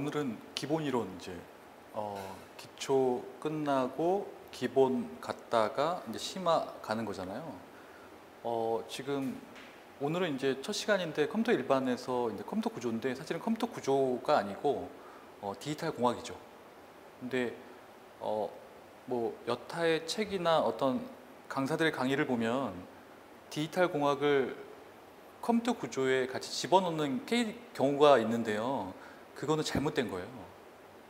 오늘은 기본 이론 이제 기초 끝나고 기본 갔다가 이제 심화 가는 거잖아요. 지금 오늘은 이제 첫 시간인데 컴퓨터 일반에서 이제 컴퓨터 구조인데 사실은 컴퓨터 구조가 아니고 디지털 공학이죠. 근데 뭐 여타의 책이나 어떤 강사들의 강의를 보면 디지털 공학을 컴퓨터 구조에 같이 집어넣는 경우가 있는데요. 그거는 잘못된 거예요.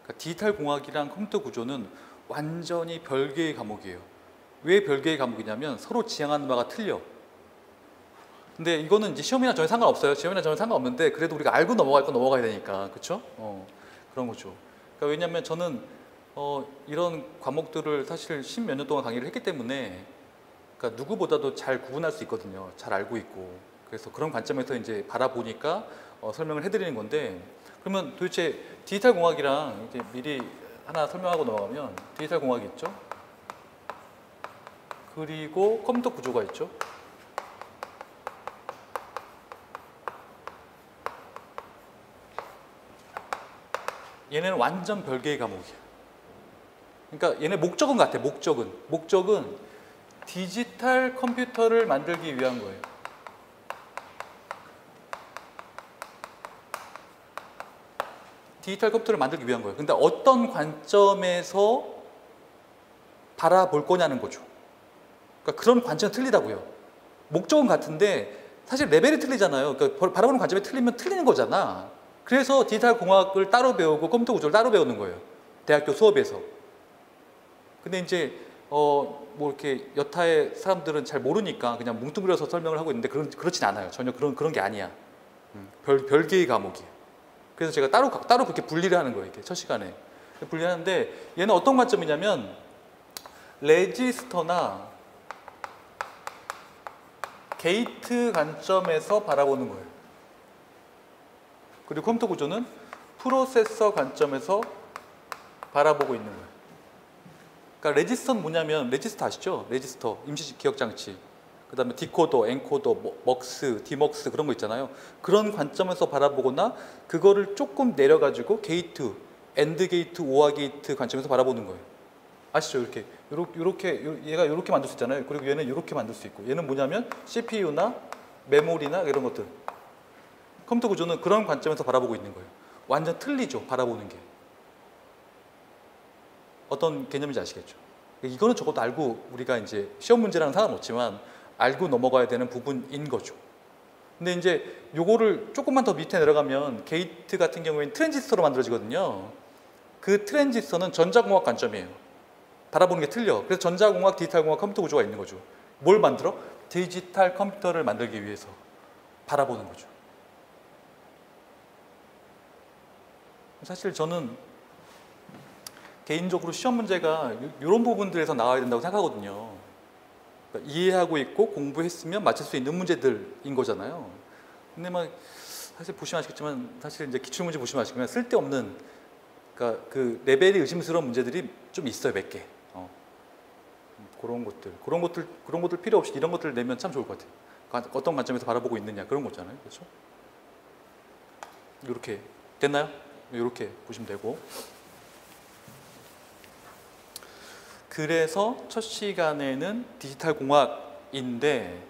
그러니까 디지털 공학이랑 컴퓨터 구조는 완전히 별개의 과목이에요. 왜 별개의 과목이냐면 서로 지향하는 바가 틀려. 근데 이거는 이제 시험이나 전혀 상관없어요. 시험이나 전혀 상관없는데 그래도 우리가 알고 넘어갈 건 넘어가야 되니까, 그렇죠? 그런 거죠. 그러니까 왜냐하면 저는 이런 과목들을 사실 10몇 년 동안 강의를 했기 때문에 그러니까 누구보다도 잘 구분할 수 있거든요. 잘 알고 있고. 그래서 그런 관점에서 이제 바라보니까 설명을 해드리는 건데, 그러면 도대체 디지털 공학이랑 이제 미리 하나 설명하고 넘어가면 디지털 공학이 있죠. 그리고 컴퓨터 구조가 있죠. 얘네는 완전 별개의 과목이야. 그러니까 얘네 목적은 같아. 목적은 디지털 컴퓨터를 만들기 위한 거예요. 디지털 컴퓨터를 만들기 위한 거예요. 근데 어떤 관점에서 바라볼 거냐는 거죠. 그러니까 그런 관점이 틀리다고요. 목적은 같은데 사실 레벨이 틀리잖아요. 그러니까 바라보는 관점이 틀리면 틀리는 거잖아. 그래서 디지털 공학을 따로 배우고 컴퓨터 구조를 따로 배우는 거예요. 대학교 수업에서. 근데 이제 뭐 이렇게 여타의 사람들은 잘 모르니까 그냥 뭉뚱그려서 설명을 하고 있는데 그렇진 않아요. 전혀 그런 게 아니야. 별개의 과목이에요. 그래서 제가 따로 그렇게 분리를 하는 거예요. 이렇게 첫 시간에 분리하는데, 얘는 어떤 관점이냐면 레지스터나 게이트 관점에서 바라보는 거예요. 그리고 컴퓨터 구조는 프로세서 관점에서 바라보고 있는 거예요. 그러니까 레지스터는 뭐냐면, 레지스터 아시죠? 레지스터, 임시 기억 장치. 그 다음에 디코더, 엔코더, 먹스, 디먹스 그런 거 있잖아요. 그런 관점에서 바라보거나 그거를 조금 내려가지고 게이트, 엔드 게이트, 오아 게이트 관점에서 바라보는 거예요. 아시죠? 이렇게 얘가 이렇게 만들 수 있잖아요. 그리고 얘는 이렇게 만들 수 있고, 얘는 뭐냐면 CPU나 메모리나 이런 것들. 컴퓨터 구조는 그런 관점에서 바라보고 있는 거예요. 완전 틀리죠, 바라보는 게. 어떤 개념인지 아시겠죠? 이거는 적어도 알고 우리가 이제 시험 문제랑은 상관없지만 알고 넘어가야 되는 부분인 거죠. 근데 이제 요거를 조금만 더 밑에 내려가면 게이트 같은 경우에는 트랜지스터로 만들어지거든요. 그 트랜지스터는 전자공학 관점이에요. 바라보는 게 틀려. 그래서 전자공학, 디지털공학, 컴퓨터 구조가 있는 거죠. 뭘 만들어? 디지털 컴퓨터를 만들기 위해서 바라보는 거죠. 사실 저는 개인적으로 시험 문제가 이런 부분들에서 나와야 된다고 생각하거든요. 그러니까 이해하고 있고 공부했으면 맞출 수 있는 문제들인 거잖아요. 근데 막 사실 보시면 아시겠지만, 사실 이제 기출문제 보시면 아시겠지만 쓸데없는, 그러니까 그 레벨이 의심스러운 문제들이 좀 있어요, 몇 개. 그런 것들 필요 없이 이런 것들을 내면 참 좋을 것 같아요. 어떤 관점에서 바라보고 있느냐, 그런 거잖아요, 그렇죠? 이렇게 됐나요? 이렇게 보시면 되고. 그래서 첫 시간에는 디지털 공학인데,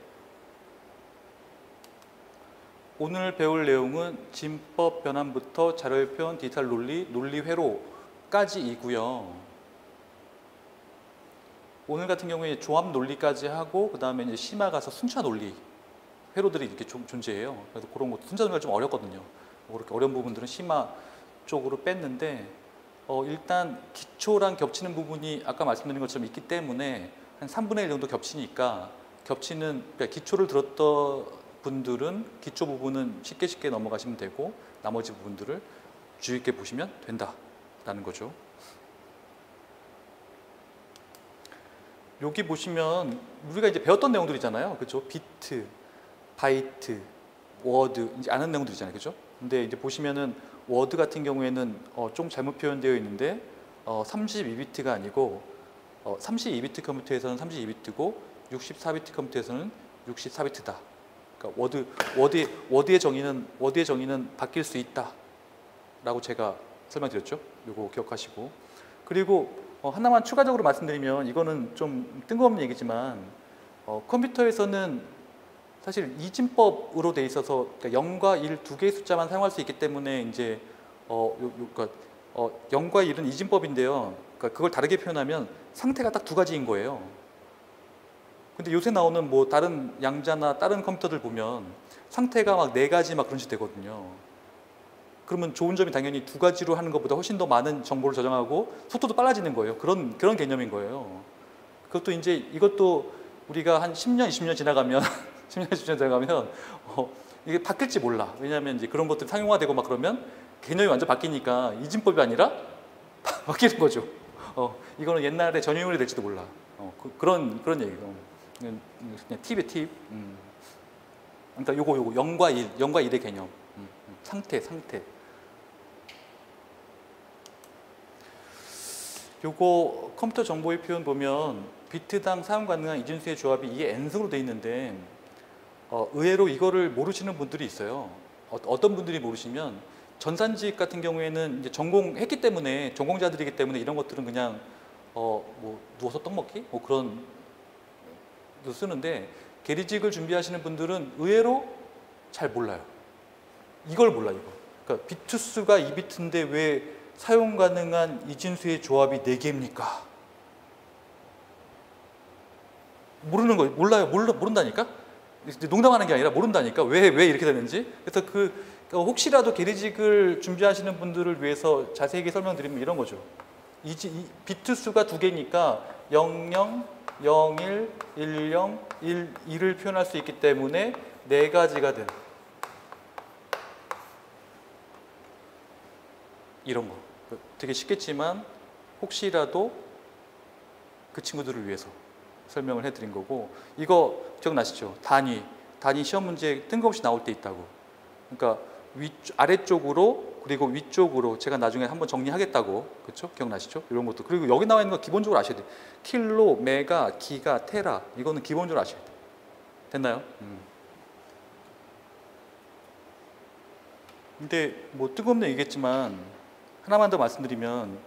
오늘 배울 내용은 진법 변환부터 자료의 표현, 디지털 논리, 논리 회로까지이고요. 오늘 같은 경우에 조합 논리까지 하고 그 다음에 이제 심화 가서 순차 논리 회로들이 이렇게 존재해요. 그래서 그런 것도 순차 논리가 좀 어렵거든요. 그렇게 어려운 부분들은 심화 쪽으로 뺐는데, 일단 기초랑 겹치는 부분이 아까 말씀드린 것처럼 있기 때문에 한 3분의 1 정도 겹치니까, 그러니까 기초를 들었던 분들은 기초 부분은 쉽게 넘어가시면 되고 나머지 부분들을 주의 있게 보시면 된다라는 거죠. 여기 보시면 우리가 이제 배웠던 내용들이잖아요, 그렇죠? 비트, 바이트, 워드, 이제 아는 내용들 있잖아요, 그렇죠? 근데 이제 보시면은 워드 같은 경우에는 좀 잘못 표현되어 있는데 32비트가 아니고 32비트 컴퓨터에서는 32비트고 64비트 컴퓨터에서는 64비트다. 그러니까 워드의 정의는 바뀔 수 있다라고 제가 설명드렸죠. 요거 기억하시고. 그리고 하나만 추가적으로 말씀드리면 이거는 좀 뜬금없는 얘기지만 컴퓨터에서는 사실 이진법으로 돼 있어서 그러니까 0과 1 두 개의 숫자만 사용할 수 있기 때문에 이제 그러니까 0과 1은 이진법인데요. 그러니까 그걸 다르게 표현하면 상태가 딱 두 가지인 거예요. 근데 요새 나오는 뭐 다른 양자나 다른 컴퓨터들 보면 상태가 막 네 가지 막 그런 식이 되거든요. 그러면 좋은 점이 당연히 두 가지로 하는 것보다 훨씬 더 많은 정보를 저장하고 속도도 빨라지는 거예요. 그런 개념인 거예요. 그것도 이제 이것도 우리가 한 10년, 20년 지나가면 10년, 20년 지나가면 이게 바뀔지 몰라. 왜냐하면 이제 그런 것들이 상용화되고 막 그러면 개념이 완전 바뀌니까 이진법이 아니라 바뀌는 거죠. 이거는 옛날에 전유물이 될지도 몰라. 그런 얘기고. 그냥 팁이에요, 팁. 그러니까 요거 0과 1, 0과 1의 개념. 상태. 요거 컴퓨터 정보의 표현 보면 비트당 사용 가능한 이진수의 조합이 이게 n승으로 되어 있는데 의외로 이거를 모르시는 분들이 있어요. 어떤 분들이 모르시면 전산직 같은 경우에는 이제 전공했기 때문에 전공자들이기 때문에 이런 것들은 그냥 뭐 누워서 떡 먹기 뭐 그런 거 쓰는데 계리직을 준비하시는 분들은 의외로 잘 몰라요. 이걸 몰라 이거. 그러니까 비트 수가 2비트인데 왜 사용 가능한 이진수의 조합이 4개입니까? 모르는 거예요. 몰라요. 모른다니까? 농담하는 게 아니라 모른다니까? 왜 이렇게 되는지? 그래서 혹시라도 계리직을 준비하시는 분들을 위해서 자세하게 설명드리면 이런 거죠. 비트 수가 2개니까 00, 01, 10, 11을 표현할 수 있기 때문에 4가지가 된 이런 거. 되게 쉽겠지만 혹시라도 그 친구들을 위해서 설명을 해드린 거고, 이거 기억나시죠? 단위 시험 문제에 뜬금없이 나올 때 있다고. 그러니까 아래쪽으로 그리고 위쪽으로 제가 나중에 한번 정리하겠다고. 그렇죠? 기억나시죠? 이런 것도. 그리고 여기 나와 있는 거 기본적으로 아셔야 돼요. 킬로, 메가, 기가, 테라. 이거는 기본적으로 아셔야 돼요. 됐나요? 근데 뭐 뜬금없는 얘기겠지만 하나만 더 말씀드리면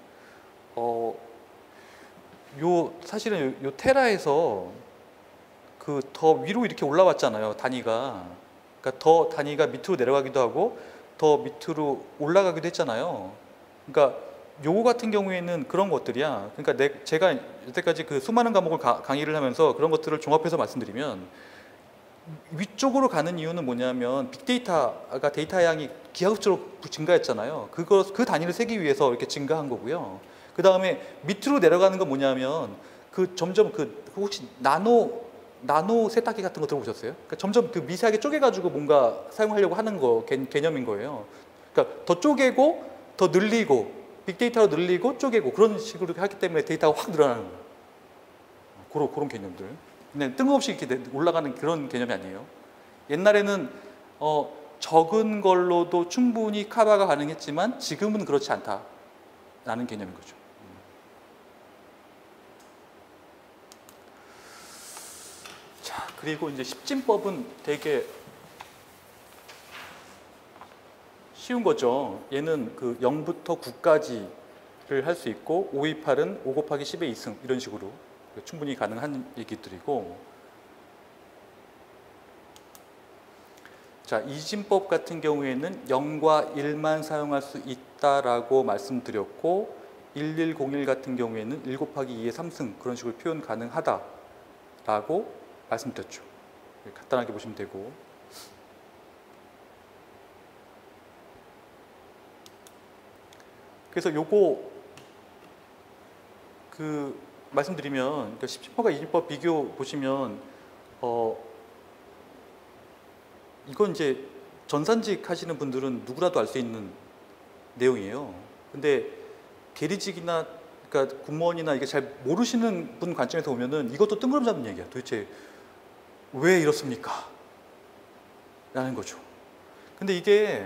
사실은 요 테라에서 그 더 위로 이렇게 올라왔잖아요. 단위가. 그러니까 더 단위가 밑으로 내려가기도 하고 더 밑으로 올라가기도 했잖아요. 그러니까 요거 같은 경우에는 그런 것들이야. 그러니까 제가 여태까지 그 수많은 과목을 강의를 하면서 그런 것들을 종합해서 말씀드리면 위쪽으로 가는 이유는 뭐냐면 빅데이터가 데이터 양이 기하급수로 증가했잖아요. 그 단위를 세기 위해서 이렇게 증가한 거고요. 그 다음에 밑으로 내려가는 건 뭐냐면 점점 혹시 나노 세탁기 같은 거 들어보셨어요? 그러니까 점점 미세하게 쪼개가지고 뭔가 사용하려고 하는 개념인 거예요. 그러니까 더 쪼개고 더 늘리고 빅데이터로 늘리고 쪼개고 그런 식으로 하기 때문에 데이터가 확 늘어나는 거예요. 그런 개념들. 근데 뜬금없이 이렇게 올라가는 그런 개념이 아니에요. 옛날에는 적은 걸로도 충분히 커버가 가능했지만 지금은 그렇지 않다라는 개념인 거죠. 자, 그리고 이제 십진법은 되게 쉬운 거죠. 얘는 0부터 9까지를 할 수 있고 5, 2, 8은 5 곱하기 10의 2승 이런 식으로 충분히 가능한 얘기들이고, 자, 이진법 같은 경우에는 0과 1만 사용할 수 있다라고 말씀드렸고 1101 같은 경우에는 1 곱하기 2의 3승 그런 식으로 표현 가능하다라고 말씀드렸죠. 간단하게 보시면 되고, 그래서 요거 말씀드리면 10진법과 이진법 비교 보시면 이건 이제 전산직 하시는 분들은 누구라도 알 수 있는 내용이에요. 근데 계리직이나 그러니까 군무원이나 이게 잘 모르시는 분 관점에서 보면은 이것도 뜬구름 잡는 얘기야. 도대체 왜 이렇습니까? 라는 거죠. 근데 이게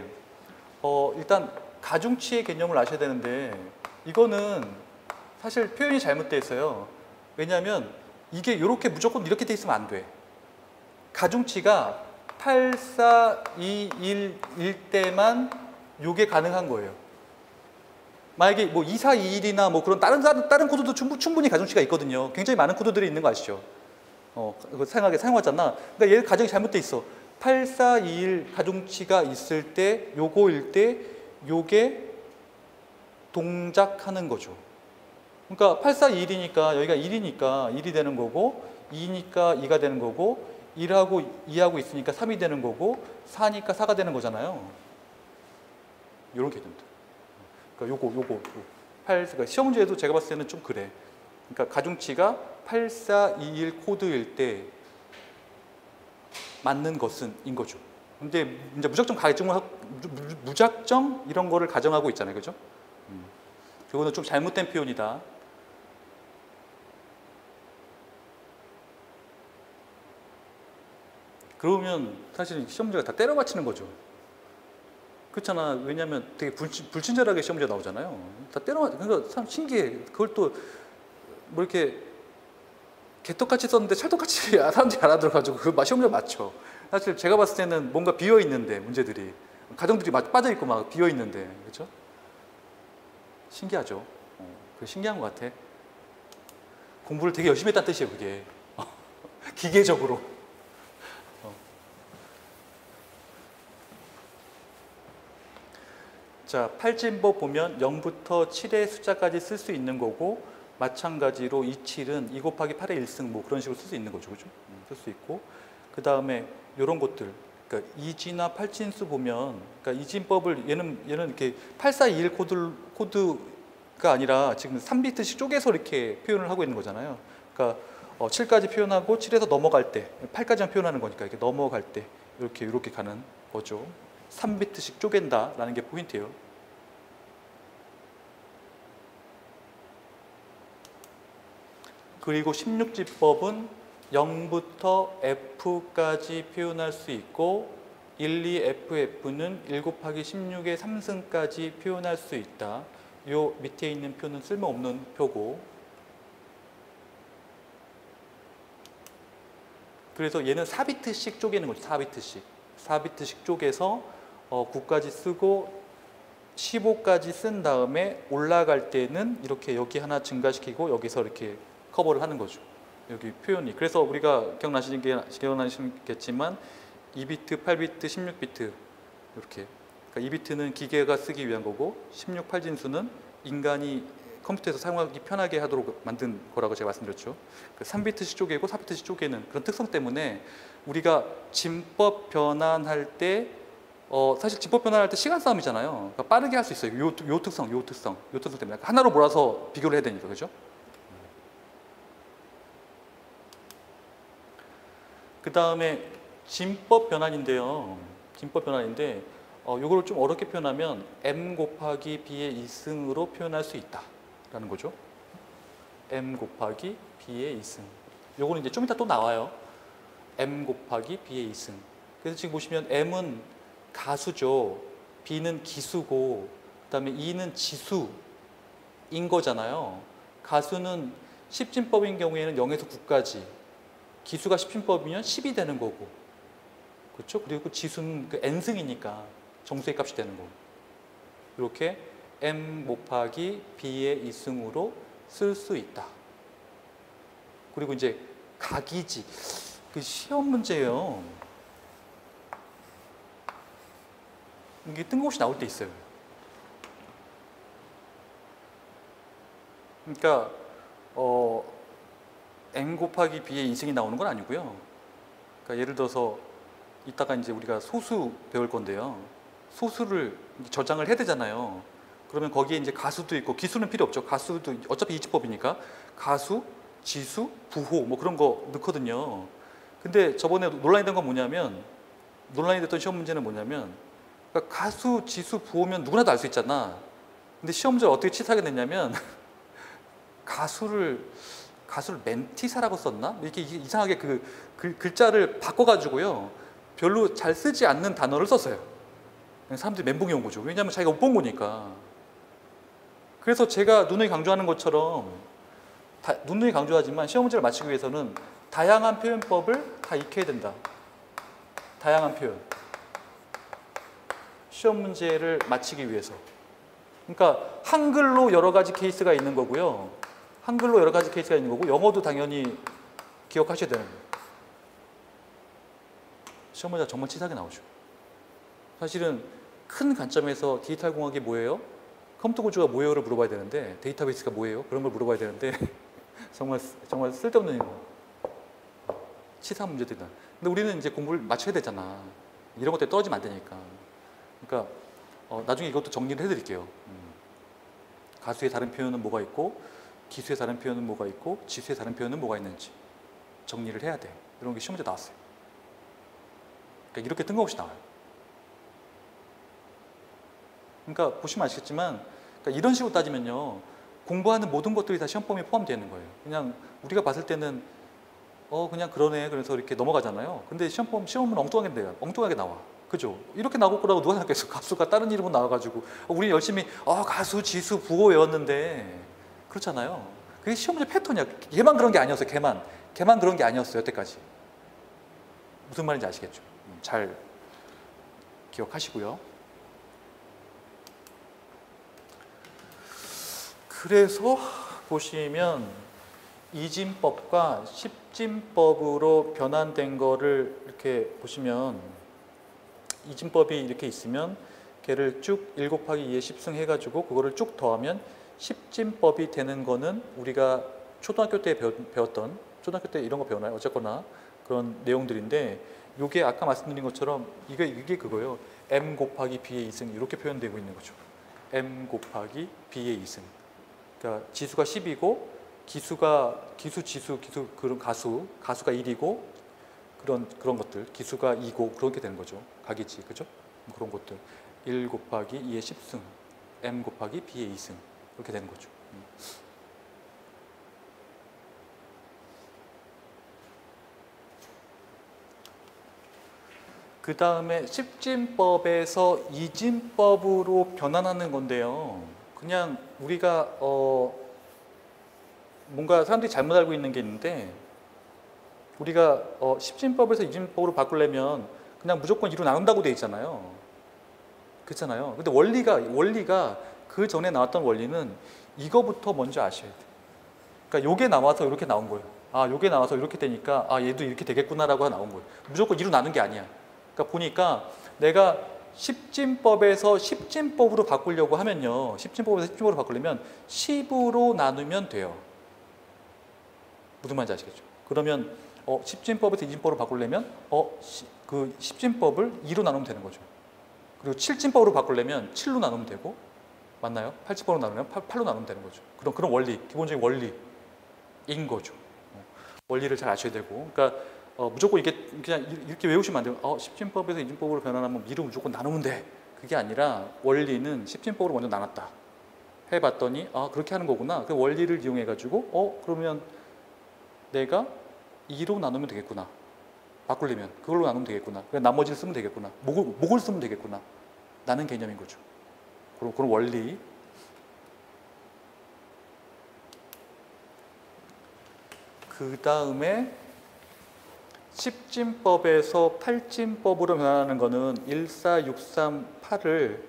일단 가중치의 개념을 아셔야 되는데 이거는 사실 표현이 잘못되어 있어요. 왜냐하면 이게 이렇게 무조건 이렇게 돼 있으면 안 돼. 가중치가 8, 4, 2, 1일 때만 이게 가능한 거예요. 만약에 뭐 2421이나 뭐 그런 다른 코드도 충분히 가중치가 있거든요. 굉장히 많은 코드들이 있는 거 아시죠? 그거 사용하잖아. 그러니까 얘 가정이 잘못돼 있어. 8421 가중치가 있을 때 요거일 때 요게 동작하는 거죠. 그러니까 8421이니까 여기가 1이니까 1이 되는 거고 2니까 2가 되는 거고 1하고 2하고 있으니까 3이 되는 거고 4니까 4가 되는 거잖아요. 이런 개념들. 그러니까 요거. 그러니까 시험 문제에도 제가 봤을 때는 좀 그래. 그러니까 가중치가 8421 코드일 때 맞는 것은 인 거죠. 근데 이제 무작정 이런 거를 가정하고 있잖아요. 그죠? 그거는 좀 잘못된 표현이다. 그러면 사실 시험 문제가 다 때려 맞히는 거죠. 그렇잖아. 왜냐하면 되게 불친절하게 시험 문제 나오잖아요. 다 때려 맞. 그러니까 참 신기해. 그걸 또 뭐 이렇게 개떡같이 썼는데 찰떡같이 사람들이 알아들어가지고 그 시험 문제 맞춰. 사실 제가 봤을 때는 뭔가 비어 있는데 문제들이 가정들이 빠져 있고 막 비어 있는데 그렇죠? 신기하죠. 그 신기한 것 같아. 공부를 되게 열심히 했다는 뜻이에요, 그게. 기계적으로. 자, 팔진법 보면 0부터 7의 숫자까지 쓸 수 있는 거고 마찬가지로 27은 2 곱하기 8의 1승 뭐 그런 식으로 쓸 수 있는 거죠. 그죠? 쓸 수 있고 그 다음에 이런 것들 그러니까 이진화 팔진수 보면 그러니까 이진법을 얘는 이렇게 8421 코드가 아니라 지금 3비트씩 쪼개서 이렇게 표현을 하고 있는 거잖아요. 그러니까 7까지 표현하고 7에서 넘어갈 때 8까지만 표현하는 거니까 이렇게 넘어갈 때 이렇게 가는 거죠. 3비트씩 쪼갠다라는 게 포인트예요. 그리고 16지법은 0부터 F까지 표현할 수 있고 12FF는 1 곱하기 16의 3승까지 표현할 수 있다. 요 밑에 있는 표는 쓸모없는 표고 그래서 얘는 4비트씩 쪼개는 거죠. 4비트씩 쪼개서 9까지 쓰고 15까지 쓴 다음에 올라갈 때는 이렇게 여기 하나 증가시키고 여기서 이렇게 커버를 하는 거죠. 여기 표현이. 그래서 우리가 기억나시겠지만 2비트, 8비트, 16비트 이렇게. 그러니까 2비트는 기계가 쓰기 위한 거고 16, 8진수는 인간이 컴퓨터에서 사용하기 편하게 하도록 만든 거라고 제가 말씀드렸죠. 3비트씩 쪼개고 4비트씩 쪼개는 그런 특성 때문에 우리가 진법 변환할 때 사실 진법 변환할 때 시간 싸움이잖아요. 그러니까 빠르게 할 수 있어요. 요 특성 때문에 하나로 몰아서 비교를 해야 되니까 그죠? 그 다음에 진법 변환인데요. 요거를 좀 어렵게 표현하면 m 곱하기 b의 2승으로 표현할 수 있다 라는 거죠. m 곱하기 b의 2승. 요거는 이제 좀 이따 또 나와요. m 곱하기 b의 2승. 그래서 지금 보시면 m은 가수죠. b는 기수고 그 다음에 2는 지수인 거잖아요. 가수는 10진법인 경우에는 0에서 9까지 기수가 10진법이면 10이 되는 거고 그렇죠? 그리고 지수는 그 n승이니까 정수의 값이 되는 거고 이렇게 m 곱하기 b의 2승으로 쓸 수 있다. 그리고 이제 각이지 그 시험 문제예요. 이게 뜬금없이 나올 때 있어요. 그러니까 m 곱하기 b의 2승이 나오는 건 아니고요. 그러니까 예를 들어서 이따가 이제 우리가 소수 배울 건데요. 소수를 저장을 해야 되잖아요. 그러면 거기에 이제 가수도 있고 기수는 필요 없죠. 가수도 어차피 이지법이니까 가수, 지수, 부호 뭐 그런 거 넣거든요. 근데 저번에 논란이 된 건 뭐냐면 논란이 됐던 시험 문제는 뭐냐면 그러니까 가수, 지수, 부호면 누구나도 알 수 있잖아. 근데 시험 문제를 어떻게 치사하게 냈냐면 가수를 멘티사라고 썼나? 이렇게 이상하게 그 글자를 바꿔가지고요. 별로 잘 쓰지 않는 단어를 썼어요. 사람들이 멘붕이 온 거죠. 왜냐하면 자기가 못 본 거니까. 그래서 제가 누누이 강조하는 것처럼 누누이 강조하지만 시험 문제를 맞추기 위해서는 다양한 표현법을 다 익혀야 된다. 다양한 표현. 시험 문제를 맞히기 위해서. 그러니까 한글로 여러 가지 케이스가 있는 거고요. 한글로 여러 가지 케이스가 있는 거고 영어도 당연히 기억하셔야 되는 거예요. 시험 문제가 정말 치사하게 나오죠. 사실은 큰 관점에서 디지털 공학이 뭐예요? 컴퓨터 구조가 뭐예요를 물어봐야 되는데 데이터베이스가 뭐예요? 그런 걸 물어봐야 되는데 정말 쓸데없는 치사한 문제들이다. 근데 우리는 이제 공부를 맞춰야 되잖아. 이런 것들에 떨어지면 안 되니까. 그러니까 나중에 이것도 정리를 해드릴게요. 가수의 다른 표현은 뭐가 있고 기수의 다른 표현은 뭐가 있고 지수의 다른 표현은 뭐가 있는지 정리를 해야 돼. 이런 게 시험 문제 나왔어요. 그러니까 이렇게 뜬금없이 나와요. 그러니까 보시면 아시겠지만 그러니까 이런 식으로 따지면요. 공부하는 모든 것들이 다 시험 범위에 포함되어 있는 거예요. 그냥 우리가 봤을 때는 그냥 그러네 그래서 이렇게 넘어가잖아요. 근데 시험은 엉뚱하게 나와. 그죠? 이렇게 나올 거라고 누가 생각했어? 가수가 다른 이름으로 나와가지고 우리 열심히 가수, 지수, 부호 외웠는데 그렇잖아요. 그게 시험 문제 패턴이야. 걔만 그런 게 아니었어요. 걔만 그런 게 아니었어요. 여태까지. 무슨 말인지 아시겠죠? 잘 기억하시고요. 그래서 보시면 이진법과 십진법으로 변환된 거를 이렇게 보시면 이진법이 이렇게 있으면 걔를 쭉 1 곱하기 2에 10승 해가지고 그거를 쭉 더하면 십진법이 되는 거는 우리가 초등학교 때 배웠던 초등학교 때 이런 거 배우나요? 어쨌거나 그런 내용들인데 이게 아까 말씀드린 것처럼 이게 그거예요. m 곱하기 b의 2승 이렇게 표현되고 있는 거죠. m 곱하기 b의 2승. 그러니까 지수가 10이고 기수 그런 가수가 1이고 그런 것들 기수가 2고 그렇게 되는 거죠. 각이지 그죠? 그런 것들 1 곱하기 2의 10승 m 곱하기 b의 2승 이렇게 되는 거죠. 그 다음에 십진법에서 이진법으로 변환하는 건데요. 그냥 우리가 뭔가 사람들이 잘못 알고 있는 게 있는데 우리가 십진법에서 이진법으로 바꾸려면 그냥 무조건 2로 나눈다고 돼 있잖아요. 그렇잖아요. 근데 원리가 그 전에 나왔던 원리는 이거부터 먼저 아셔야 돼요. 그러니까 요게 나와서 이렇게 나온 거예요. 요게 나와서 이렇게 되니까 얘도 이렇게 되겠구나라고 나온 거예요. 무조건 2로 나눈 게 아니야. 그러니까 보니까 내가 십진법에서 십진법으로 바꾸려고 하면요. 십진법에서 십진법으로 바꾸려면 10으로 나누면 돼요. 무슨 말인지 아시겠죠? 그러면 십진법에서 이진법으로 바꾸려면 그 십진법을 2로 나누면 되는 거죠. 그리고 칠진법으로 바꾸려면 7로 나누면 되고 맞나요? 팔진법으로 나누면 8로 나누면 되는 거죠. 그런 원리, 기본적인 원리인 거죠. 원리를 잘 아셔야 되고 그러니까 무조건 이게 그냥 이렇게 외우시면 안 돼요. 십진법에서 이진법으로 변환하면 미를 무조건 나누면 돼. 그게 아니라 원리는 십진법으로 먼저 나눴다. 해봤더니 그렇게 하는 거구나. 그 원리를 이용해 가지고 그러면 내가 2로 나누면 되겠구나. 바꾸려면 그걸로 나누면 되겠구나. 그냥 나머지를 쓰면 되겠구나. 목을 쓰면 되겠구나. 라는 개념인 거죠. 그런 원리. 그 다음에 십진법에서 팔진법으로 변환하는 거는 1, 4, 6, 3, 8을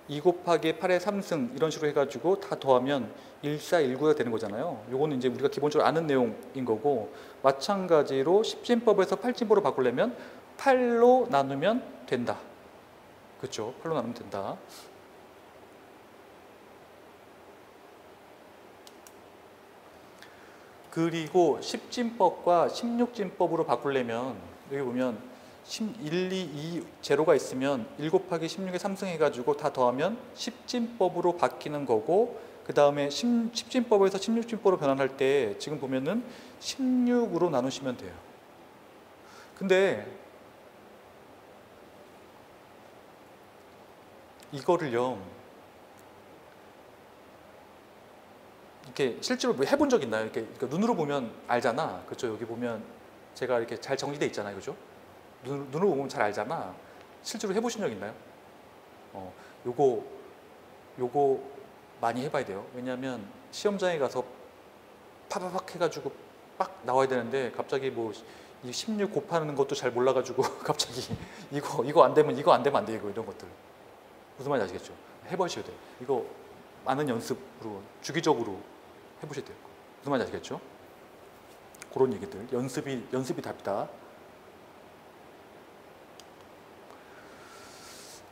2 곱하기 8의 3승 이런 식으로 해가지고 다 더하면 1, 4, 1, 9가 되는 거잖아요. 요거는 이제 우리가 기본적으로 아는 내용인 거고 마찬가지로 십진법에서 팔진법으로 바꾸려면 8로 나누면 된다. 그렇죠? 8로 나누면 된다. 그리고 십진법과 십육진법으로 바꾸려면 여기 보면 1, 2, 2 제로가 있으면 1 곱하기 16에 3승 해가지고 다 더하면 십진법으로 바뀌는 거고 그 다음에 십진법에서 십육진법으로 변환할 때 지금 보면은 16으로 나누시면 돼요. 근데 이거를요 이렇게 실제로 해본 적 있나요? 이렇게 눈으로 보면 알잖아. 그렇죠? 여기 보면 제가 이렇게 잘 정리돼 있잖아요. 그죠? 눈으로 보면 잘 알잖아. 실제로 해보신 적 있나요? 요거 많이 해봐야 돼요. 왜냐하면 시험장에 가서 파바박 해가지고 빡 나와야 되는데 갑자기 뭐 16 곱하는 것도 잘 몰라가지고 갑자기 이거 안 되면 안 돼 이거 이런 것들 무슨 말인지 아시겠죠? 해보셔야 돼요. 이거 아는 연습으로 주기적으로 해보셔야 돼요. 무슨 말인지 아시겠죠? 그런 얘기들. 연습이 답이다.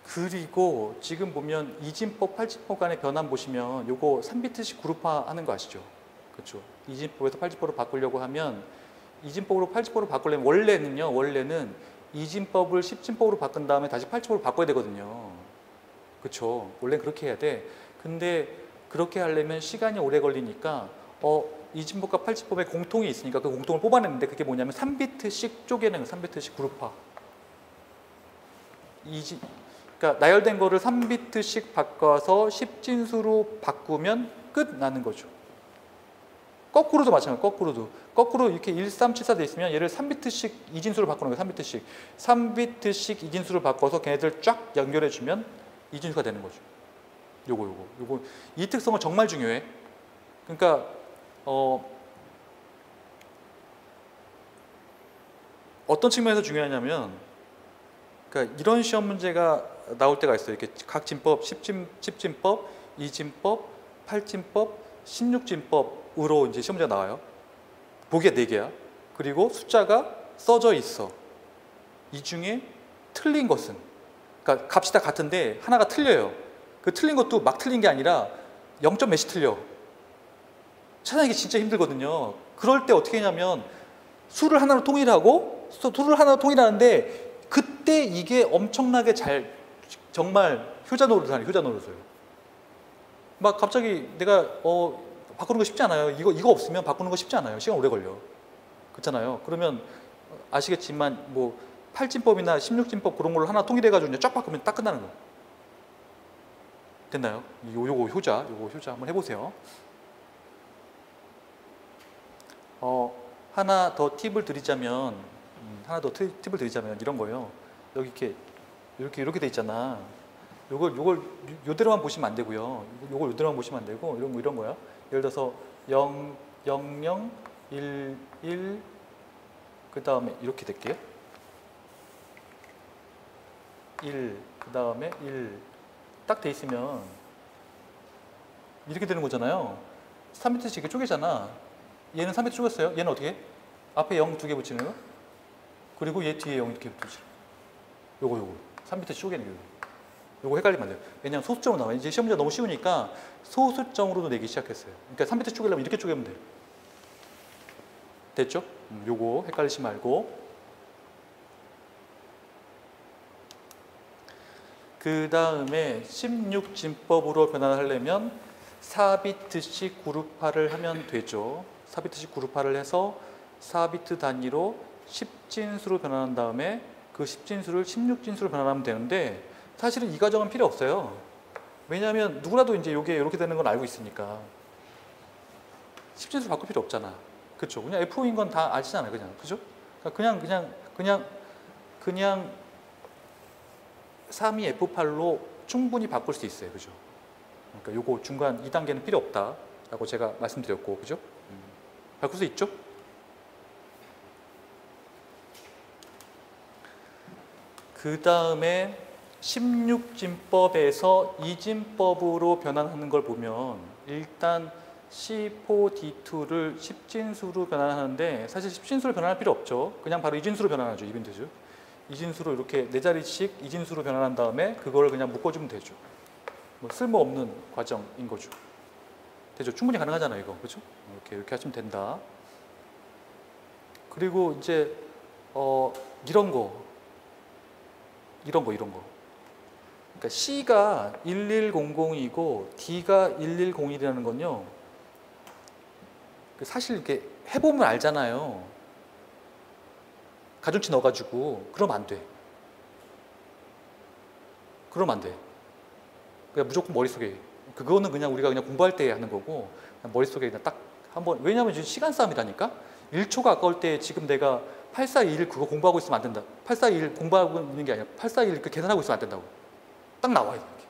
그리고 지금 보면 이진법, 팔진법 간의 변환 보시면 요거 3비트씩 그룹화 하는 거 아시죠? 그렇죠? 이진법에서 팔진법으로 바꾸려고 하면 이진법으로 팔진법으로 바꾸려면 원래는 이진법을 10진법으로 바꾼 다음에 다시 팔진법으로 바꿔야 되거든요. 그렇죠? 원래 그렇게 해야 돼. 근데 그렇게 하려면 시간이 오래 걸리니까 이진법과 팔진법에 공통이 있으니까 그 공통을 뽑아냈는데 그게 뭐냐면 3비트씩 쪼개는 3비트씩 그룹화. 그러니까 나열된 거를 3비트씩 바꿔서 10진수로 바꾸면 끝 나는 거죠. 거꾸로도 마찬가지예요. 거꾸로 이렇게 1374 돼 있으면 얘를 3비트씩 이진수로 바꾸는 거예요. 3비트씩. 3비트씩 이진수를 바꿔서 걔네들 쫙 연결해 주면 이진수가 되는 거죠. 요거. 이 특성은 정말 중요해. 그러니까 어떤 측면에서 중요하냐면 그러니까 이런 시험 문제가 나올 때가 있어요. 이렇게 각 진법, 10진법, 2진법, 8진법, 16진법으로 이제 시험 문제가 나와요. 보기가 4개야. 그리고 숫자가 써져 있어. 이 중에 틀린 것은, 그러니까 값이 다 같은데 하나가 틀려요. 그 틀린 것도 막 틀린 게 아니라 0점 몇이 틀려. 찾아내기 진짜 힘들거든요. 그럴 때 어떻게 하냐면 수를 하나로 통일하는데 그때 이게 엄청나게 정말 효자 노릇을 하네. 막 갑자기 내가 바꾸는 거 쉽지 않아요. 이거 없으면 바꾸는 거 쉽지 않아요. 시간 오래 걸려. 그렇잖아요. 그러면 아시겠지만 뭐 8진법이나 16진법 그런 걸로 하나 통일해가지고 이제 쫙 바꾸면 딱 끝나는 거예요. 됐나요? 요거 효자 한번 해보세요. 하나 더 팁을 드리자면 이런 거예요. 여기 이렇게 돼 있잖아. 요걸 요대로만 보시면 안 되고요. 요걸 요대로만 보시면 안 되고 이런 거야. 예를 들어서 0, 0, 0, 1, 1, 그 다음에 이렇게 될게요. 1, 그 다음에 1, 딱 돼 있으면 이렇게 되는 거잖아요. 3비트씩 이렇게 쪼개잖아. 얘는 3비트 쪼갰어요. 얘는 어떻게 해? 앞에 0 2개 붙이는 거. 그리고 얘 뒤에 0 이렇게 붙이죠. 요거 3비트 쪼개는 거. 요거 헷갈리면 안 돼요. 왜냐면 소수점으로 나와요. 이제 시험 문제가 너무 쉬우니까 소수점으로도 내기 시작했어요. 그러니까 3비트 쪼개려면 이렇게 쪼개면 돼요. 됐죠? 요거 헷갈리지 말고. 그 다음에 16진법으로 변환하려면 4비트씩 그룹화를 하면 되죠. 4비트씩 그룹화를 해서 4비트 단위로 10진수로 변환한 다음에 그 10진수를 16진수로 변환하면 되는데 사실은 이 과정은 필요 없어요. 왜냐하면 누구라도 이제 이게 이렇게 되는 건 알고 있으니까 10진수 바꿀 필요 없잖아. 그렇죠? 그냥 F5인 건 다 아시잖아요. 그죠? 그냥 3이 F8로 충분히 바꿀 수 있어요. 그죠? 그러니까 요거 중간 2단계는 필요 없다라고 제가 말씀드렸고, 그죠? 바꿀 수 있죠? 그 다음에 16진법에서 2진법으로 변환하는 걸 보면 일단 C4D2를 10진수로 변환하는데 사실 10진수로 변환할 필요 없죠. 그냥 바로 2진수로 변환하죠. 이벤트죠. 2진수로 이렇게 4자리씩 2진수로 변환한 다음에 그걸 그냥 묶어주면 되죠. 뭐 쓸모없는 과정인 거죠. 되죠? 충분히 가능하잖아요, 이거. 그렇죠? 이렇게 하시면 된다. 그리고 이제 이런 거. 그러니까 C가 1100이고 D가 1101이라는 건요. 사실 이렇게 해보면 알잖아요. 가중치 넣어가지고 그러면 안 돼. 그냥 무조건 머릿속에. 그거는 그냥 우리가 그냥 공부할 때 하는 거고 그냥 머릿속에 그냥 딱 한번. 왜냐하면 지금 시간 싸움이라니까. 1초가 아까울 때 지금 내가 8421 그거 공부하고 있으면 안 된다. 8421 공부하고 있는 게 아니라 8421 그 계산하고 있으면 안 된다고. 딱 나와요. 이렇게.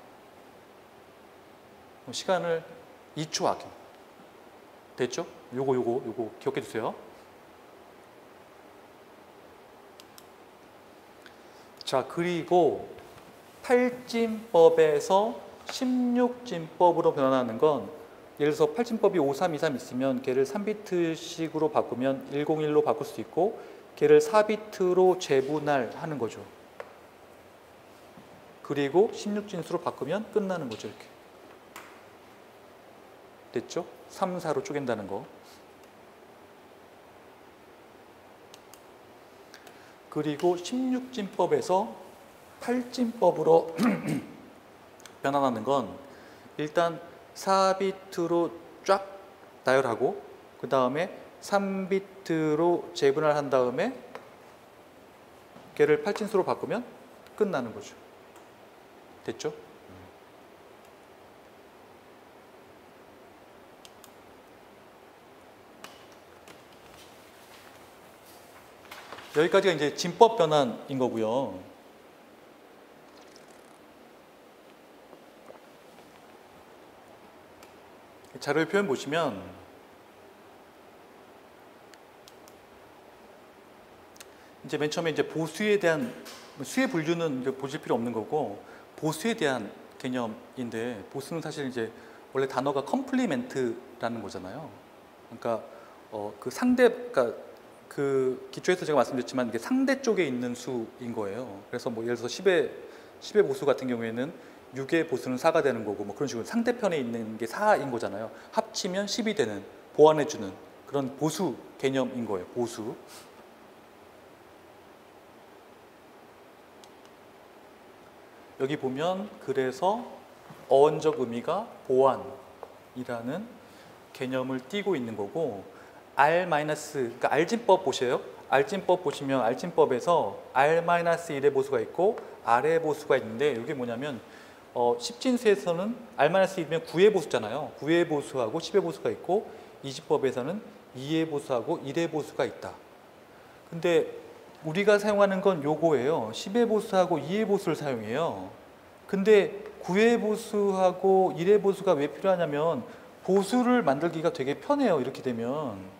시간을 2초 아낌. 됐죠? 요거 기억해 두세요. 자, 그리고 8진법에서 16진법으로 변환하는 건 예를 들어서 8진법이 5323 있으면 걔를 3비트식으로 바꾸면 101로 바꿀 수 있고 걔를 4비트로 재분할하는 거죠. 그리고 16진수로 바꾸면 끝나는 거죠. 이렇게. 됐죠? 3, 4로 쪼갠다는 거. 그리고 16진법에서 8진법으로 변환하는 건 일단 4비트로 쫙 나열하고 그 다음에 3비트로 재분할한 다음에 걔를 8진수로 바꾸면 끝나는 거죠. 됐죠? 여기까지가 이제 진법 변환인 거고요. 자료의 표현 보시면 이제 맨 처음에 이제 보수에 대한 수의 분류는 이제 보실 필요 없는 거고 보수에 대한 개념인데 보수는 사실 이제 원래 단어가 컴플리멘트라는 거잖아요. 그러니까 그 상대 그러니까 그 기초에서 제가 말씀드렸지만 이게 상대 쪽에 있는 수인 거예요. 그래서 뭐 예를 들어서 10의 보수 같은 경우에는 6의 보수는 4가 되는 거고 뭐 그런 식으로 상대편에 있는 게 4인 거잖아요. 합치면 10이 되는 보완해주는 그런 보수 개념인 거예요. 보수. 여기 보면 그래서 어원적 의미가 보완이라는 개념을 띠고 있는 거고 R- 그러니까 R진법 보세요. R진법 보시면 R진법에서 R-1의 보수가 있고 R의 보수가 있는데 이게 뭐냐면 10진수에서는 R-1이면 9의 보수잖아요. 9의 보수하고 10의 보수가 있고 20법에서는 2의 보수하고 1의 보수가 있다. 근데 우리가 사용하는 건 요거예요. 10의 보수하고 2의 보수를 사용해요. 근데 9의 보수하고 1의 보수가 왜 필요하냐면 보수를 만들기가 되게 편해요. 이렇게 되면.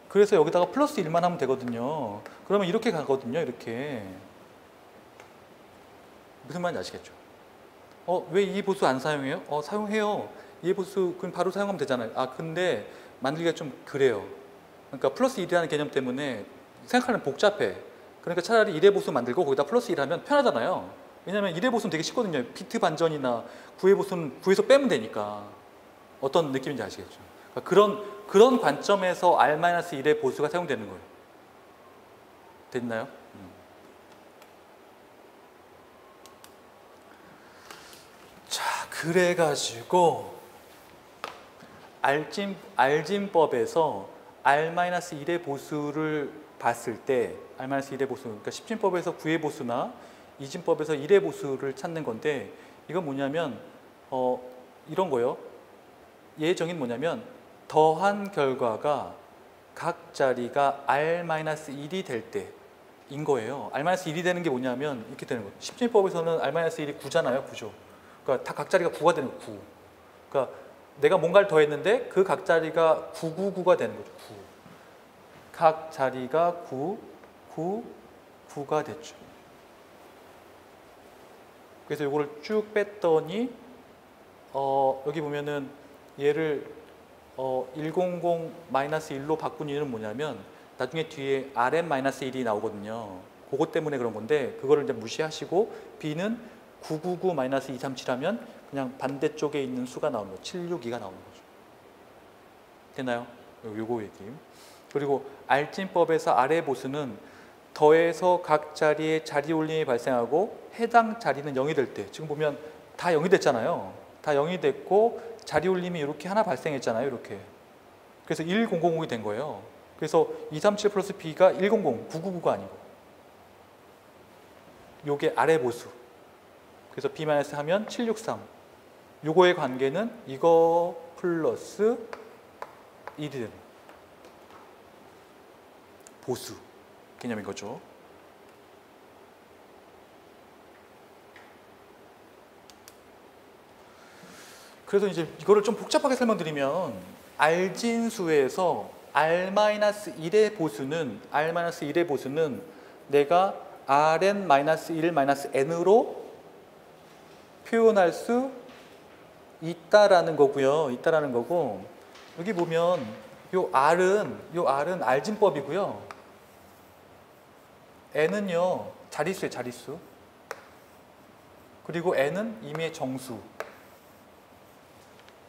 그래서 여기다가 플러스 1만 하면 되거든요. 그러면 이렇게 가거든요. 이렇게. 무슨 말인지 아시겠죠? 왜 이 보수 안 사용해요? 사용해요. 이 보수 그럼 바로 사용하면 되잖아요. 근데 만들기가 좀 그래요. 그러니까 플러스 1이라는 개념 때문에 생각하면 복잡해. 그러니까 차라리 1의 보수 만들고 거기다 플러스 1 하면 편하잖아요. 왜냐면 1의 보수는 되게 쉽거든요. 비트 반전이나 9의 보수는 9에서 빼면 되니까. 어떤 느낌인지 아시겠죠? 그러니까 그런 관점에서 R-1의 보수가 사용되는 거예요. 됐나요? 자, 그래가지고 R진법에서 R-1의 보수를 봤을 때 R-1의 보수, 그러니까 10진법에서 9의 보수나 2진법에서 1의 보수를 찾는 건데 이건 뭐냐면 이런 거요. 얘의 정의는 뭐냐면 더한 결과가 각 자리가 R-1이 될 때인 거예요. R-1이 되는 게 뭐냐면 이렇게 되는 거예요. 10진법에서는 R-1이 9잖아요. 9죠. 그러니까 다 각 자리가 9가 되는 거예요. 9. 그러니까 내가 뭔가를 더했는데 그 각 자리가 999가 되는 거죠. 9. 각 자리가 9, 9, 9가 됐죠. 그래서 이거를 쭉 뺐더니 여기 보면은 얘를 100-1로 바꾼 이유는 뭐냐면 나중에 뒤에 Rn-1이 나오거든요. 그것 때문에 그런 건데 그거를 이제 무시하시고 B는 999-237 하면 그냥 반대쪽에 있는 수가 나오는 거죠. 762가 나오는 거죠. 됐나요? 요거 얘기. 그리고 R진법에서 R의 보수는 더해서 각 자리에 자리 올림이 발생하고 해당 자리는 0이 될 때 지금 보면 다 0이 됐잖아요. 다 0이 됐고 자리 올림이 이렇게 하나 발생했잖아요. 이렇게. 그래서 1000이 된 거예요. 그래서 237 플러스 B가 100, 999가 아니고 요게 R의 보수. 그래서 B- 하면 763. 요거의 관계는 이거 플러스 1이 되는 보수 개념인 거죠. 그래서 이제 이거를 좀 복잡하게 설명드리면 R진수에서 R-1의 보수는 내가 Rn-1-n으로 표현할 수 있다라는 거고요. 있다라는 거고, 여기 보면 요 R은 알진법이고요. N은요 자릿수예요, 자릿수. 그리고 N은 임의의 정수.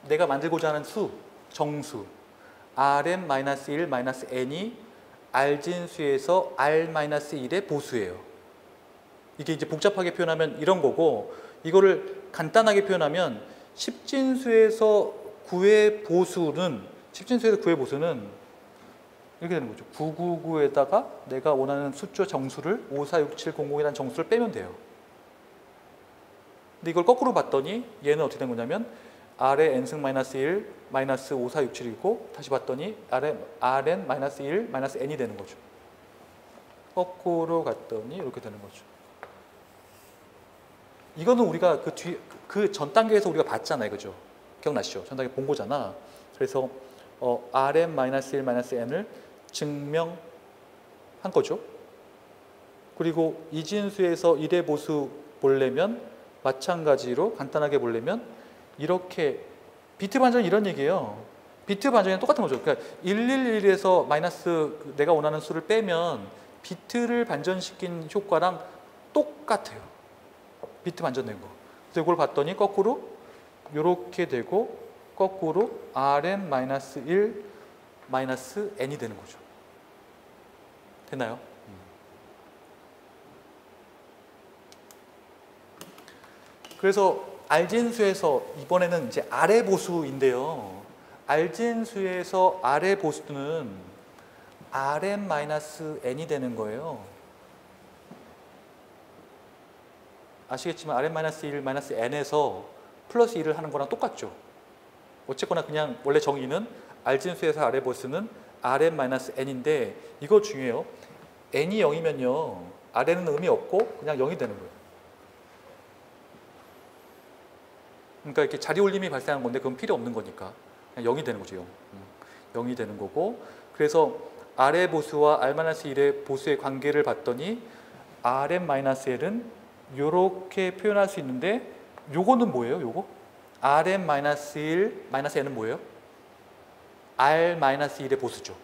내가 만들고자 하는 수, 정수. Rn-1-N이 R진수에서 R-1의 보수예요. 이게 이제 복잡하게 표현하면 이런 거고, 이거를 간단하게 표현하면 10진수에서 9의 보수는 이렇게 되는 거죠. 999에다가 내가 원하는 숫자 정수를 546700이라는 정수를 빼면 돼요. 근데 이걸 거꾸로 봤더니 얘는 어떻게 된 거냐면 R의 n승 마이너스 1 마이너스 5467이고, 다시 봤더니 Rn 마이너스 1 마이너스 n이 되는 거죠. 거꾸로 갔더니 이렇게 되는 거죠. 이거는 우리가 그 전 단계에서 우리가 봤잖아요, 그죠? 기억나시죠? 전 단계 본 거잖아. 그래서 Rn 마이너스 1 마이너스 n을 증명한 거죠. 그리고 이진수에서 1의 보수 보려면 마찬가지로 간단하게 보려면 이렇게 비트 반전이 이런 얘기예요. 비트 반전이 똑같은 거죠. 그러니까 111에서 마이너스 내가 원하는 수를 빼면 비트를 반전시킨 효과랑 똑같아요. 비트 반전된 거. 그래서 이걸 봤더니 거꾸로 이렇게 되고 거꾸로 Rn 마이너스 1 마이너스 n이 되는 거죠. 됐나요? 그래서 R진수에서 이번에는 이제 R의 보수인데요. R진수에서 R의 보수는 Rn-N이 되는 거예요. 아시겠지만 Rn-1 N에서 플러스 1을 하는 거랑 똑같죠. 어쨌거나 그냥 원래 정의는 R진수에서 R의 보수는 Rn-N인데 이거 중요해요. N이 0이면요. Rn은 의미 없고 그냥 0이 되는 거예요. 그러니까 이렇게 자리 올림이 발생한 건데 그건 필요 없는 거니까 그냥 0이 되는 거죠. 0이 되는 거고, 그래서 R의 보수와 R-1의 보수의 관계를 봤더니 Rn-L은 이렇게 표현할 수 있는데 요거는 뭐예요? 요거? Rn-1 N은 뭐예요? R-1의 보수죠.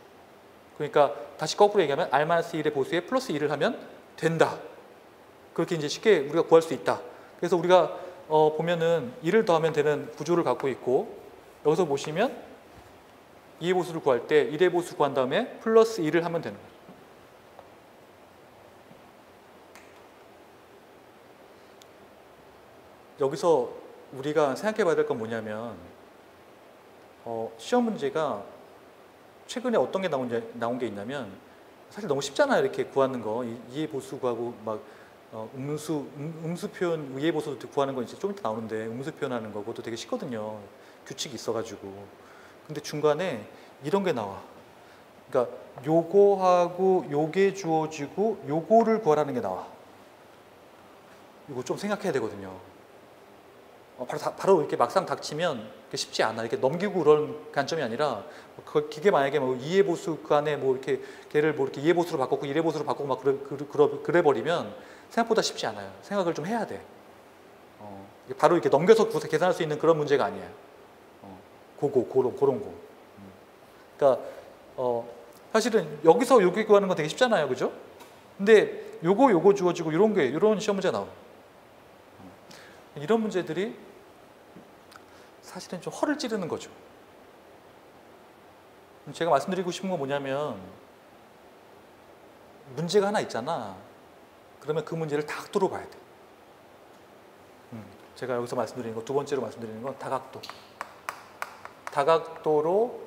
그러니까 다시 거꾸로 얘기하면 R-1의 보수에 플러스 1을 하면 된다. 그렇게 이제 쉽게 우리가 구할 수 있다. 그래서 우리가 보면은 1을 더하면 되는 구조를 갖고 있고, 여기서 보시면 2의 보수를 구할 때 1의 보수 구한 다음에 플러스 1을 하면 되는 거예요. 여기서 우리가 생각해 봐야 될 건 뭐냐면 시험 문제가 최근에 어떤 게 나온 게 있냐면, 사실 너무 쉽잖아요. 이렇게 구하는 거. 2의 보수 구하고 막 음수 표현, 의의 보수 구하는 건 이제 좀 이따 나오는데 음수 표현하는 거 그것도 되게 쉽거든요. 규칙이 있어가지고. 근데 중간에 이런 게 나와. 그러니까 요거하고 요게 주어지고 요거를 구하라는 게 나와. 이거 좀 생각해야 되거든요. 바로 이렇게 막상 닥치면 쉽지 않아. 이렇게 넘기고 그런 관점이 아니라, 그게 만약에 뭐 2의 보수 그 안에 뭐 이렇게 걔를 뭐 이렇게 2의 보수로 바꿨고 1의 보수로 바꾸고 막 그래 버리면 생각보다 쉽지 않아요. 생각을 좀 해야 돼. 바로 이렇게 넘겨서 계산할 수 있는 그런 문제가 아니에요. 그런 거. 그러니까 사실은 여기서 여기 구하는 건 되게 쉽잖아요, 그죠? 근데 요거 주어지고 이런 시험 문제가 나와요. 이런 문제들이 사실은 좀 허를 찌르는 거죠. 제가 말씀드리고 싶은 건 뭐냐면, 문제가 하나 있잖아. 그러면 그 문제를 다각도로 봐야 돼. 제가 여기서 말씀드리는 거, 두 번째로 말씀드리는 건 다각도. 다각도로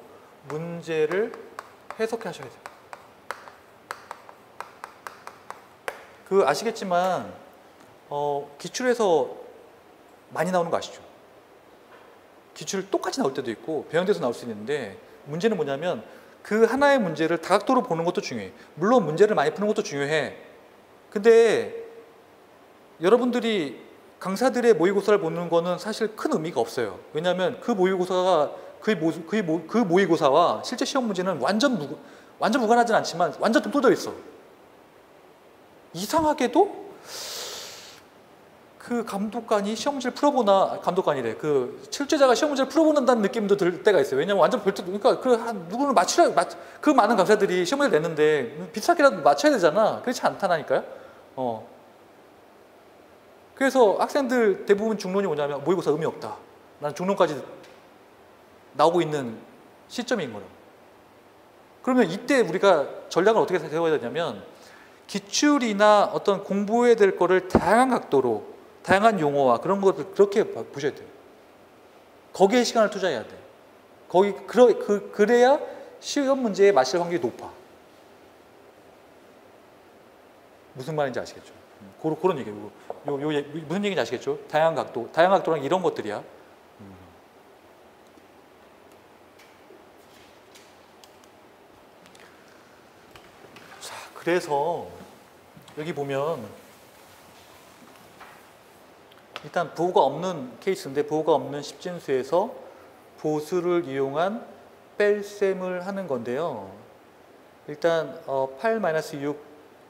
문제를 해석해 하셔야 돼요. 아시겠지만 기출에서 많이 나오는 거 아시죠? 기출 똑같이 나올 때도 있고 배형돼서 나올 수 있는데, 문제는 뭐냐면 그 하나의 문제를 다각도로 보는 것도 중요해. 물론 문제를 많이 푸는 것도 중요해. 근데 여러분들이 강사들의 모의고사를 보는 거는 사실 큰 의미가 없어요. 왜냐하면 그 모의고사와 실제 시험 문제는 완전 무관하진 않지만 완전 동떨어져 있어. 이상하게도 그 감독관이 시험 문제를 풀어보나, 감독관이래. 그 출제자가 시험 문제를 풀어보는다는 느낌도 들 때가 있어요. 왜냐면 완전 그러니까 누구는 그 많은 강사들이 시험 문제를 냈는데 비슷하게라도 맞춰야 되잖아. 그렇지 않다니까요. 그래서 학생들 대부분 중론이 뭐냐면 모의고사 의미 없다. 나는 중론까지 나오고 있는 시점인 거예요. 그러면 이때 우리가 전략을 어떻게 세워야 되냐면 기출이나 어떤 공부해야 될 거를 다양한 각도로, 다양한 용어와 그런 것들 그렇게 보셔야 돼요. 거기에 시간을 투자해야 돼. 그래야 시험 문제에 맞힐 확률이 높아. 무슨 말인지 아시겠죠? 그런 얘기예요. 무슨 얘기인지 아시겠죠? 다양한 각도랑 이런 것들이야. 자, 그래서 여기 보면 일단 부호가 없는 케이스인데 부호가 없는 십진수에서 보수를 이용한 뺄셈을 하는 건데요. 일단 8-6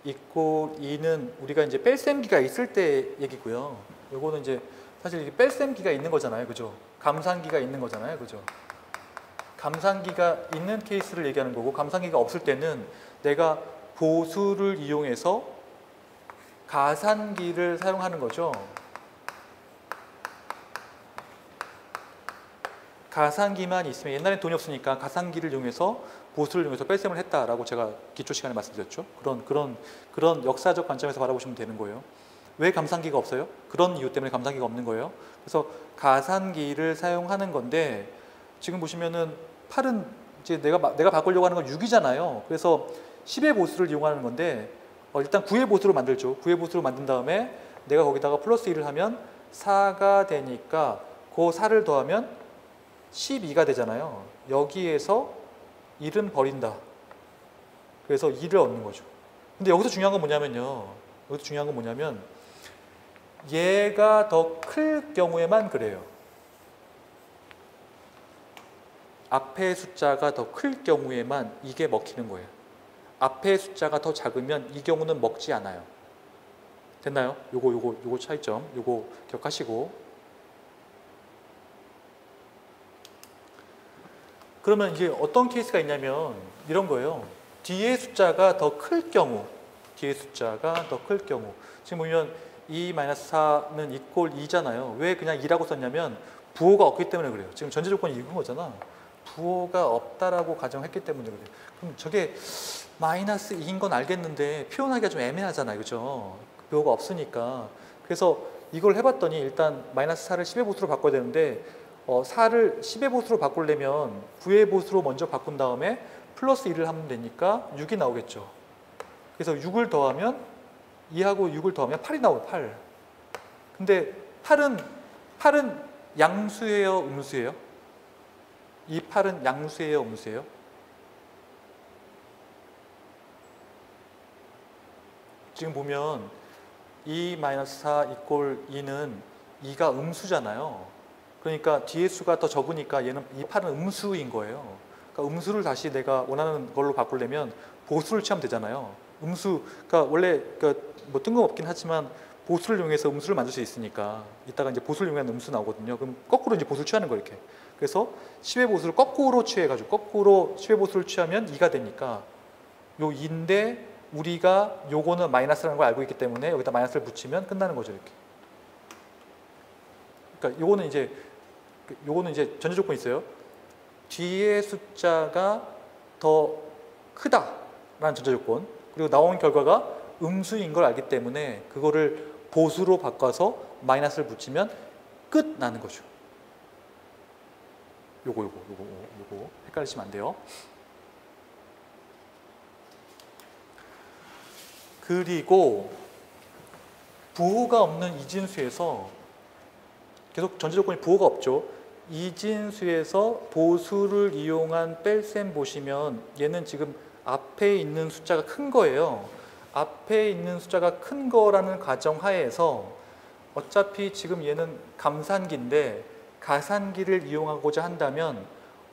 이꼴 2는 우리가 이제 뺄셈기가 있을 때 얘기고요. 요거는 이제 사실 이게 뺄셈기가 있는 거잖아요. 그죠? 감산기가 있는 거잖아요. 그죠? 감산기가 있는 케이스를 얘기하는 거고 감산기가 없을 때는 내가 보수를 이용해서 가산기를 사용하는 거죠. 가산기만 있으면 옛날엔 돈이 없으니까 가산기를 이용해서 보수를 이용해서 뺄셈을 했다라고 제가 기초 시간에 말씀드렸죠. 그런 역사적 관점에서 바라보시면 되는 거예요. 왜 감산기가 없어요? 그런 이유 때문에 감산기가 없는 거예요. 그래서 가산기를 사용하는 건데 지금 보시면은 8은 이제 내가 바꾸려고 하는 건 6이잖아요. 그래서 10의 보수를 이용하는 건데 일단 9의 보수로 만들죠. 9의 보수로 만든 다음에 내가 거기다가 플러스 1을 하면 4가 되니까 그 4를 더하면 12가 되잖아요. 여기에서 1은 버린다. 그래서 2를 얻는 거죠. 근데 여기서 중요한 건 뭐냐면요. 얘가 더 클 경우에만 그래요. 앞의 숫자가 더 클 경우에만 이게 먹히는 거예요. 앞의 숫자가 더 작으면 이 경우는 먹지 않아요. 됐나요? 요거 차이점. 요거 기억하시고. 그러면 이제 어떤 케이스가 있냐면 이런 거예요. 뒤의 숫자가 더 클 경우, 지금 보면 2-4는 이꼴 2잖아요. 왜 그냥 2라고 썼냐면 부호가 없기 때문에 그래요. 지금 전제 조건이 이건 거잖아. 부호가 없다라고 가정했기 때문에 그래요. 그럼 저게 마이너스 2인 건 알겠는데 표현하기가 좀 애매하잖아요. 그죠? 부호가 없으니까. 그래서 이걸 해봤더니 일단 마이너스 4를 10의 보수로 바꿔야 되는데 4를 10의 보수로 바꾸려면 9의 보수로 먼저 바꾼 다음에 플러스 1을 하면 되니까 6이 나오겠죠. 그래서 6을 더하면 2하고 6을 더하면 8이 나와요. 8. 근데 8은 양수예요? 음수예요? 이 8은 양수예요? 음수예요? 지금 보면 2-4 이꼴 2는 2가 음수잖아요. 그러니까 뒤에 수가 더 적으니까 이 8은 음수인 거예요. 그러니까 음수를 다시 내가 원하는 걸로 바꾸려면 보수를 취하면 되잖아요. 그러니까 원래 뭐 뜬금없긴 하지만 보수를 이용해서 음수를 만들 수 있으니까 이따가 이제 보수를 이용한 음수 나오거든요. 그럼 거꾸로 이제 보수를 취하는 거 이렇게. 그래서 10의 보수를 거꾸로 취해가지고 거꾸로 10의 보수를 취하면 2가 되니까 요 2인데 우리가 요거는 마이너스라는 걸 알고 있기 때문에 여기다 마이너스를 붙이면 끝나는 거죠 이렇게. 그러니까 요거는 이제 전제 조건이 있어요. 뒤의 숫자가 더 크다라는 전제 조건. 그리고 나온 결과가 음수인 걸 알기 때문에 그거를 보수로 바꿔서 마이너스를 붙이면 끝 나는 거죠. 요거 헷갈리시면 안 돼요. 그리고 부호가 없는 이진수에서 계속 전제 조건이 부호가 없죠. 이진수에서 보수를 이용한 뺄셈 보시면 얘는 지금 앞에 있는 숫자가 큰 거예요. 앞에 있는 숫자가 큰 거라는 가정하에서 어차피 지금 얘는 감산기인데 가산기를 이용하고자 한다면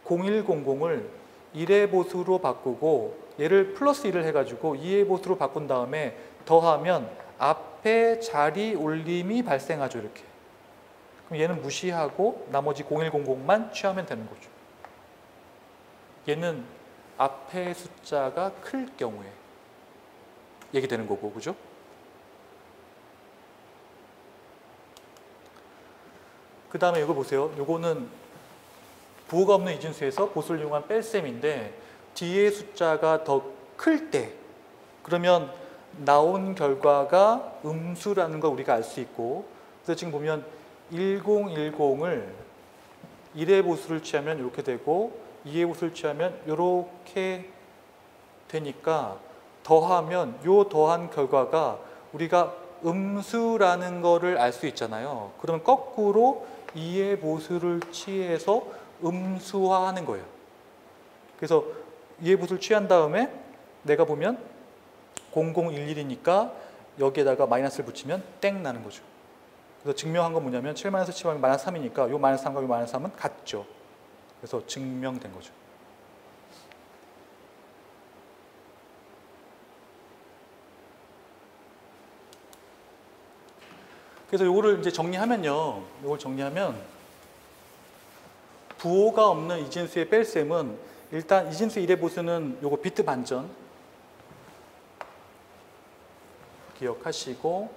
0100을 1의 보수로 바꾸고 얘를 플러스 1을 해가지고 2의 보수로 바꾼 다음에 더하면 앞에 자리 올림이 발생하죠. 이렇게. 그럼 얘는 무시하고 나머지 0100만 취하면 되는 거죠. 얘는 앞에 숫자가 클 경우에 얘기되는 거고, 그죠? 그 다음에 이거 보세요. 요거는 부호가 없는 이진수에서 보수를 이용한 뺄셈인데 뒤에 숫자가 더 클 때 그러면 나온 결과가 음수라는 걸 우리가 알 수 있고, 그래서 지금 보면 1010을 1의 보수를 취하면 이렇게 되고 2의 보수를 취하면 이렇게 되니까 더하면 요 더한 결과가 우리가 음수라는 거를 알 수 있잖아요. 그러면 거꾸로 2의 보수를 취해서 음수화하는 거예요. 그래서 2의 보수를 취한 다음에 내가 보면 0011이니까 여기에다가 마이너스를 붙이면 땡 나는 거죠. 그래서 증명한 건 뭐냐면 7-7하면 마이너스 3이니까 요 마이너스 3과 요 마이너스 3은 같죠. 그래서 증명된 거죠. 그래서 요거를 이제 정리하면요. 요걸 정리하면 부호가 없는 이진수의 뺄셈은 일단 이진수 1의 보수는 요거 비트 반전 기억하시고,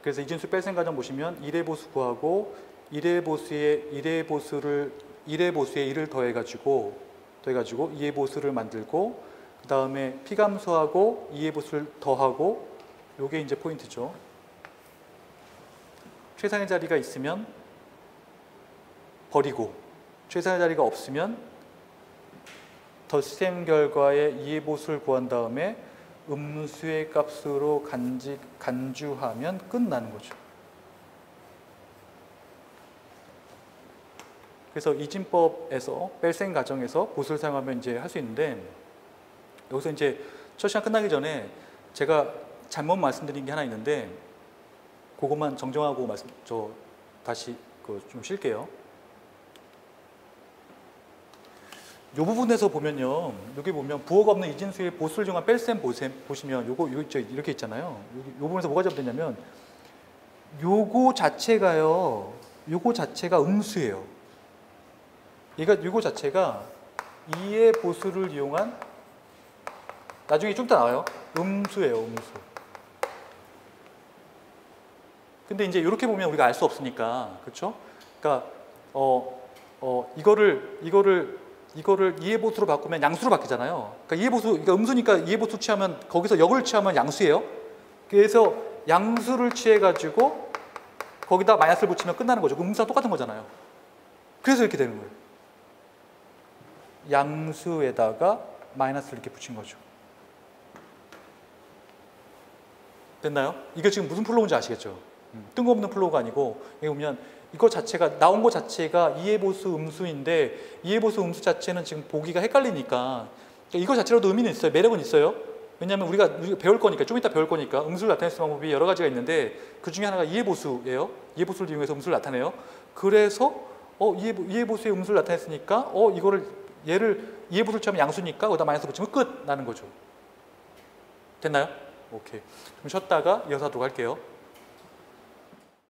그래서 이진수 뺄셈 과정 보시면 1의 보수 구하고 1의 보수에 1의 보수에 1을 더해가지고 2의 보수를 만들고, 그 다음에 피감수하고 2의 보수를 더하고, 요게 이제 포인트죠. 최상의 자리가 있으면 버리고 최상의 자리가 없으면 덧셈 결과의 2의 보수를 구한 다음에 음수의 값으로 간주하면 끝나는 거죠. 그래서 이진법에서 뺄셈 과정에서 보수를 사용하면 이제 할 수 있는데, 여기서 이제 첫 시간 끝나기 전에 제가 잘못 말씀드린 게 하나 있는데 그것만 정정하고 다시 좀 쉴게요. 이 부분에서 보면요, 여기 보면 부호가 없는 이진수의 보수를 이용한 뺄셈 보시면 요거 이렇게 있잖아요. 이 부분에서 뭐가 잘못됐냐면 요거 자체가요, 요거 자체가 음수예요. 요거 자체가 2의 보수를 이용한, 나중에 좀 이따 나와요. 음수예요, 음수. 근데 이제 이렇게 보면 우리가 알 수 없으니까, 그렇죠? 그러니까 이거를 2의 보수로 바꾸면 양수로 바뀌잖아요. 그러니까 그러니까 음수니까 2의 보수 취하면 거기서 역을 취하면 양수예요. 그래서 양수를 취해가지고 거기다 마이너스를 붙이면 끝나는 거죠. 음수랑 똑같은 거잖아요. 그래서 이렇게 되는 거예요. 양수에다가 마이너스를 이렇게 붙인 거죠. 됐나요? 이게 지금 무슨 플로우인지 아시겠죠? 뜬금없는 플로우가 아니고, 여기 보면 이거 자체가 나온 거 자체가 2의 보수 음수인데 2의 보수 음수 자체는 지금 보기가 헷갈리니까 이거 자체로도 의미는 있어요. 매력은 있어요. 왜냐하면 우리가 배울 거니까, 좀 이따 배울 거니까 음수를 나타낼 수 있는 방법이 여러 가지가 있는데 그 중에 하나가 2의 보수예요. 2의 보수를 이용해서 음수를 나타내요. 그래서 2의 보수의 음수를 나타냈으니까 얘를 2의 보수를 취하면 양수니까 거기다 마이너스 붙이면 끝 나는 거죠. 됐나요? 오케이. 좀 쉬었다가 이어서 하도록 할게요.